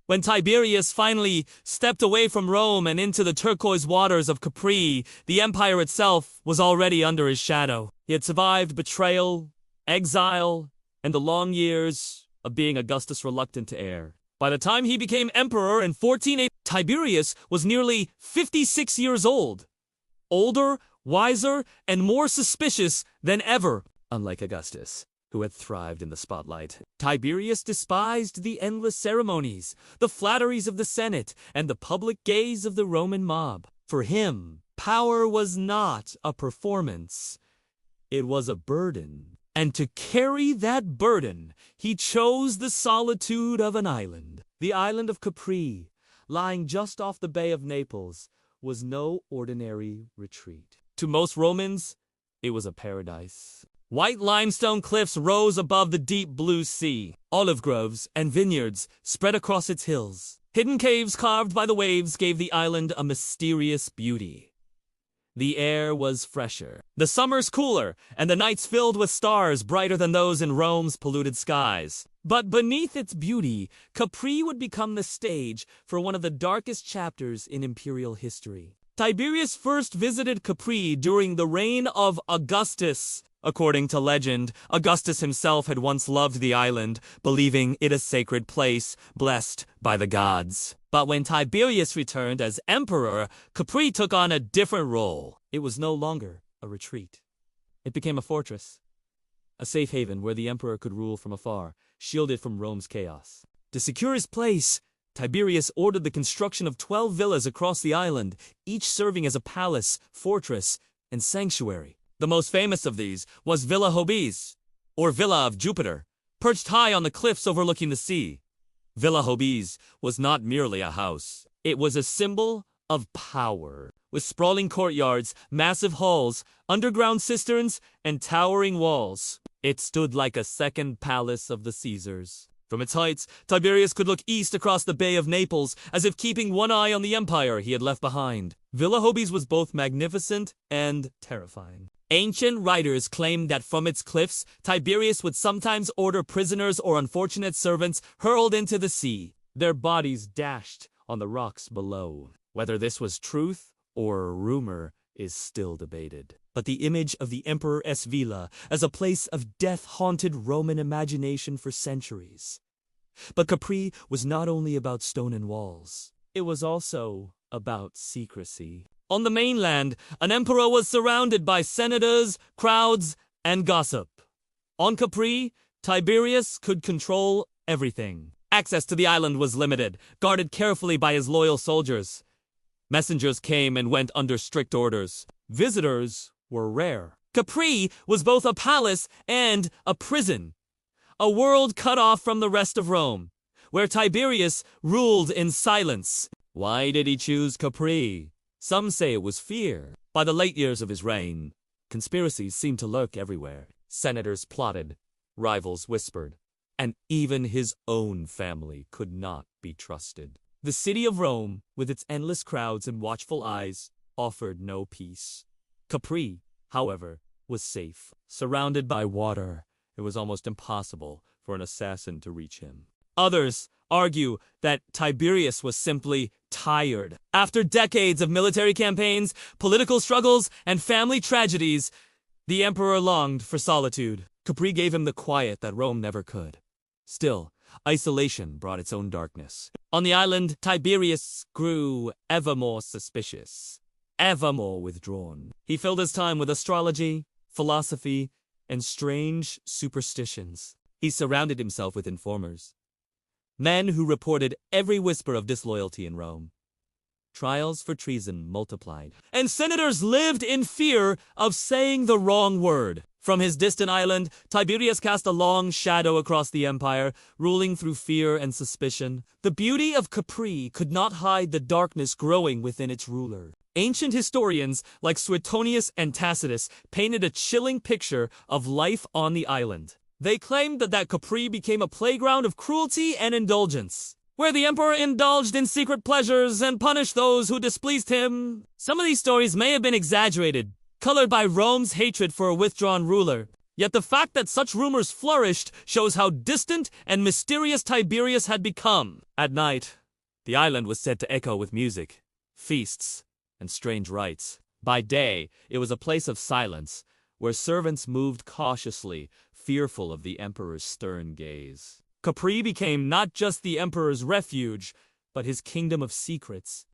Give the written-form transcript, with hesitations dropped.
When Tiberius finally stepped away from Rome and into the turquoise waters of Capri, the empire itself was already under his shadow. He had survived betrayal, exile, and the long years of being Augustus' reluctant heir. By the time he became emperor in 1480, Tiberius was nearly 56 years old. Older, wiser, and more suspicious than ever, unlike Augustus, who had thrived in the spotlight. Tiberius despised the endless ceremonies, the flatteries of the Senate, and the public gaze of the Roman mob. For him, power was not a performance. It was a burden. And to carry that burden, he chose the solitude of an island. The island of Capri, lying just off the Bay of Naples, was no ordinary retreat. To most Romans, it was a paradise. White limestone cliffs rose above the deep blue sea. Olive groves and vineyards spread across its hills. Hidden caves carved by the waves gave the island a mysterious beauty. The air was fresher, the summers cooler, and the nights filled with stars brighter than those in Rome's polluted skies. But beneath its beauty, Capri would become the stage for one of the darkest chapters in imperial history. Tiberius first visited Capri during the reign of Augustus. According to legend, Augustus himself had once loved the island, believing it a sacred place, blessed by the gods. But when Tiberius returned as emperor, Capri took on a different role. It was no longer a retreat. It became a fortress, a safe haven where the emperor could rule from afar, shielded from Rome's chaos. To secure his place, Tiberius ordered the construction of 12 villas across the island, each serving as a palace, fortress, and sanctuary. The most famous of these was Villa Jovis, or Villa of Jupiter, perched high on the cliffs overlooking the sea. Villa Jovis was not merely a house. It was a symbol of power, with sprawling courtyards, massive halls, underground cisterns, and towering walls. It stood like a second palace of the Caesars. From its heights, Tiberius could look east across the Bay of Naples, as if keeping one eye on the empire he had left behind. Villa Jovis was both magnificent and terrifying. Ancient writers claimed that from its cliffs, Tiberius would sometimes order prisoners or unfortunate servants hurled into the sea, their bodies dashed on the rocks below. Whether this was truth or rumor is still debated. But the image of the Emperor's Villa as a place of death haunted Roman imagination for centuries. But Capri was not only about stone and walls. It was also about secrecy. On the mainland, an emperor was surrounded by senators, crowds, and gossip. On Capri, Tiberius could control everything. Access to the island was limited, guarded carefully by his loyal soldiers. Messengers came and went under strict orders. Visitors were rare. Capri was both a palace and a prison, a world cut off from the rest of Rome, where Tiberius ruled in silence. Why did he choose Capri? Some say it was fear. By the late years of his reign, conspiracies seemed to lurk everywhere. Senators plotted, rivals whispered, and even his own family could not be trusted. The city of Rome, with its endless crowds and watchful eyes, offered no peace. Capri, however, was safe. Surrounded by water, it was almost impossible for an assassin to reach him. Others argue that Tiberius was simply tired. After decades of military campaigns, political struggles, and family tragedies, the emperor longed for solitude. Capri gave him the quiet that Rome never could. Still, isolation brought its own darkness. On the island, Tiberius grew ever more suspicious, ever more withdrawn. He filled his time with astrology, philosophy, and strange superstitions. He surrounded himself with informers, men who reported every whisper of disloyalty in Rome. Trials for treason multiplied, and senators lived in fear of saying the wrong word. From his distant island, Tiberius cast a long shadow across the empire, ruling through fear and suspicion. The beauty of Capri could not hide the darkness growing within its ruler. Ancient historians like Suetonius and Tacitus painted a chilling picture of life on the island. They claimed that Capri became a playground of cruelty and indulgence, where the emperor indulged in secret pleasures and punished those who displeased him. Some of these stories may have been exaggerated, colored by Rome's hatred for a withdrawn ruler. Yet the fact that such rumors flourished shows how distant and mysterious Tiberius had become. At night, the island was said to echo with music, feasts, and strange rites. By day, it was a place of silence, where servants moved cautiously, fearful of the emperor's stern gaze. Capri became not just the emperor's refuge, but his kingdom of secrets.